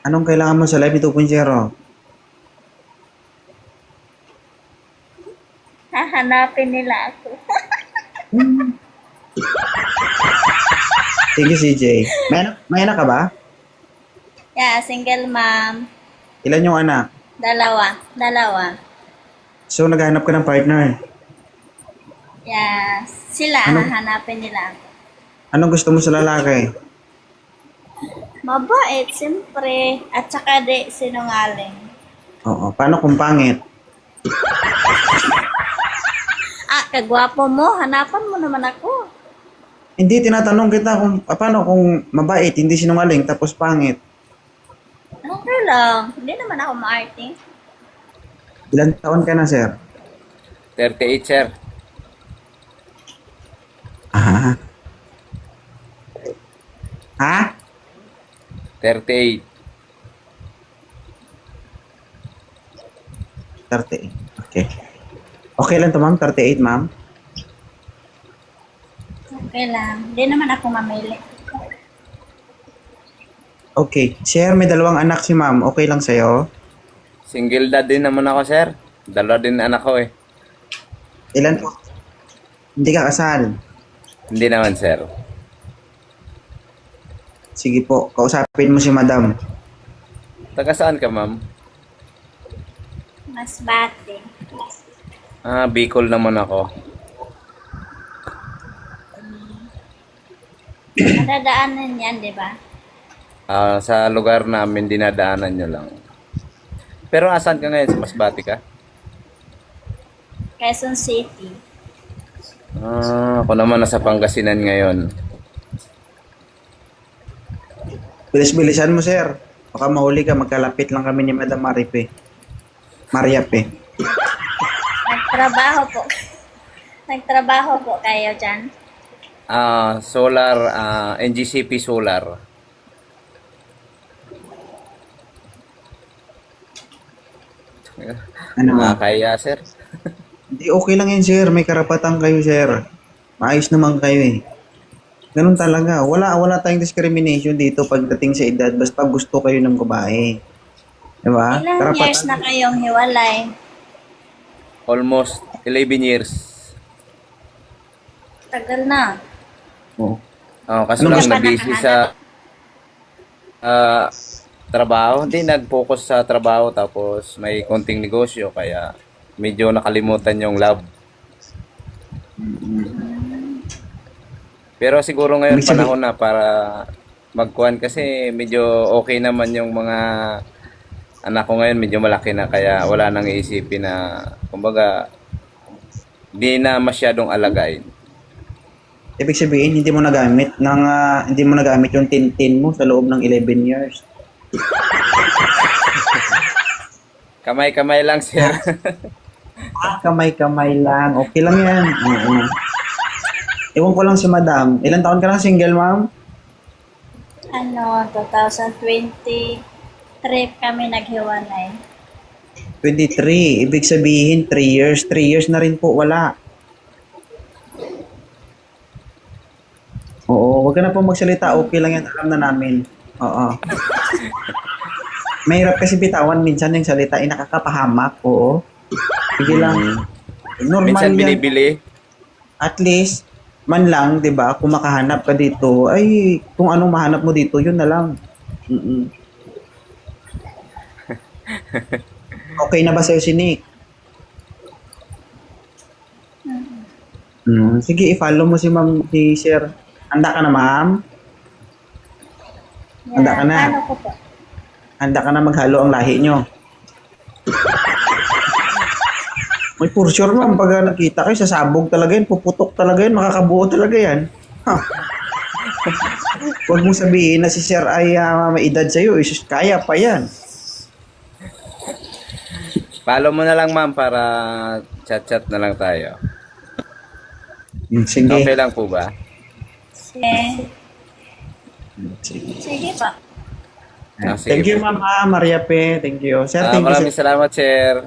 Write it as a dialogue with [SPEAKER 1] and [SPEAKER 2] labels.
[SPEAKER 1] Anong kailangan mo sa Live 2.0?
[SPEAKER 2] Hahanapin nila ako.
[SPEAKER 1] Sige, CJ. May anak ka ba?
[SPEAKER 2] Yeah, single mom.
[SPEAKER 1] Ilan yung anak?
[SPEAKER 2] Dalawa.
[SPEAKER 1] So, naghahanap ka ng partner.
[SPEAKER 2] Yeah, sila
[SPEAKER 1] Ano?
[SPEAKER 2] hahanapin nila ako.
[SPEAKER 1] Anong gusto mo sa lalaki?
[SPEAKER 2] Mabait, siyempre. At saka di sinungaling.
[SPEAKER 1] Oo. Paano kung pangit?
[SPEAKER 2] Kagwapo mo. Hanapan mo naman ako.
[SPEAKER 1] Hindi, tinatanong kita kung paano kung mabait, hindi sinungaling, tapos pangit.
[SPEAKER 2] Okay lang. Hindi naman ako maarte.
[SPEAKER 1] Ilan taon ka na, sir?
[SPEAKER 3] 38, sir.
[SPEAKER 1] Ah. Ha?
[SPEAKER 3] 38.
[SPEAKER 1] 38. Okay. Okay lang to, ma'am? 38, ma'am?
[SPEAKER 2] Okay lang. Hindi naman ako mamili.
[SPEAKER 1] Okay. Sir, may dalawang anak si ma'am. Okay lang sa'yo?
[SPEAKER 3] Single dad din naman ako, sir. Dalawa din anak ko eh.
[SPEAKER 1] Ilan po? Hindi ka kasal.
[SPEAKER 3] Hindi naman, sir.
[SPEAKER 1] Sige po, kausapin mo si madam.
[SPEAKER 3] Taga saan ka, ma'am?
[SPEAKER 2] Masbate.
[SPEAKER 3] Bicol naman ako.
[SPEAKER 2] Nadadaanan yan, di ba?
[SPEAKER 3] Sa lugar namin, dinadaanan nyo lang. Pero asan ka ngayon? Sa Masbate ka?
[SPEAKER 2] Quezon City.
[SPEAKER 3] Ako naman nasa Pangasinan ngayon.
[SPEAKER 1] Bilis-bilisan mo, sir. Baka mahuli ka, magkalapit lang kami ni Madam Maripe. Mariape.
[SPEAKER 2] Nagtrabaho po. Nagtrabaho po kayo dyan.
[SPEAKER 3] Solar, NGCP Solar.
[SPEAKER 1] Ano ba?
[SPEAKER 3] Kaya, sir.
[SPEAKER 1] Hindi, okay lang yan, sir. May karapatan kayo, sir. Maayos naman kayo eh. Ganun talaga. Wala tayong discrimination dito pagdating sa edad. Basta gusto kayo ng babae. Diba?
[SPEAKER 2] Ilang years na kayong hiwalay?
[SPEAKER 3] Almost 11 years.
[SPEAKER 2] Tagal na.
[SPEAKER 1] Oo.
[SPEAKER 3] Kasi
[SPEAKER 1] Anong
[SPEAKER 3] lang
[SPEAKER 1] gusto-
[SPEAKER 3] na-busy sa trabaho. Hindi, nag-focus sa trabaho tapos may konting negosyo kaya medyo nakalimutan yung love. Pero siguro ngayon
[SPEAKER 1] Ibig sabihin-
[SPEAKER 3] panahon na para magkuhan kasi medyo okay naman yung mga anak ko ngayon, medyo malaki na kaya wala nang iisipin na kumbaga di na masyadong alagain.
[SPEAKER 1] Ibig sabihin, hindi mo nagamit yung tintin mo sa loob ng 11 years.
[SPEAKER 3] Kamay-kamay lang, sir.
[SPEAKER 1] Kamay-kamay lang. Okay lang yan. Oo. Ewan ko lang si madam. Ilan taon ka na single, ma'am?
[SPEAKER 2] 2023 kami naghiwalay.
[SPEAKER 1] 23. Ibig sabihin, 3 years. 3 years na rin po, wala. Oo, wag ka na po magsalita. Okay lang yan. Alam na namin. Oo. Mahirap kasi bitawan minsan yung salita ay nakakapahamak. Oo. Sige lang. Normal
[SPEAKER 3] Minsan
[SPEAKER 1] yan.
[SPEAKER 3] binibili.
[SPEAKER 1] At least, man lang, di ba, kung makahanap ka dito, ay, kung anong mahanap mo dito, yun na lang. Mm-mm. Okay na ba sa'yo si Nick? Sige, i-follow mo si ma'am, si sir. Handa ka na, ma'am? Handa ka na?
[SPEAKER 2] Ano ko po?
[SPEAKER 1] Handa ka na maghalo ang lahi nyo? May for sure, ma'am, pag nakita kayo, sasabog talaga yan, puputok talaga yan, makakabuo talaga yan. Ha. Huwag mong sabihin na si sir ay may edad sa'yo, isus, kaya pa yan.
[SPEAKER 3] Follow mo na lang, ma'am, para chat-chat na lang tayo.
[SPEAKER 1] Sige.
[SPEAKER 3] Okay lang po ba?
[SPEAKER 2] Sige.
[SPEAKER 1] Sige.
[SPEAKER 2] Sige po.
[SPEAKER 3] Sige
[SPEAKER 1] Thank you,
[SPEAKER 3] po.
[SPEAKER 1] ma'am, Maria Pe. Thank you. Sir, thank you.
[SPEAKER 3] Maraming
[SPEAKER 1] Sir.
[SPEAKER 3] salamat, sir.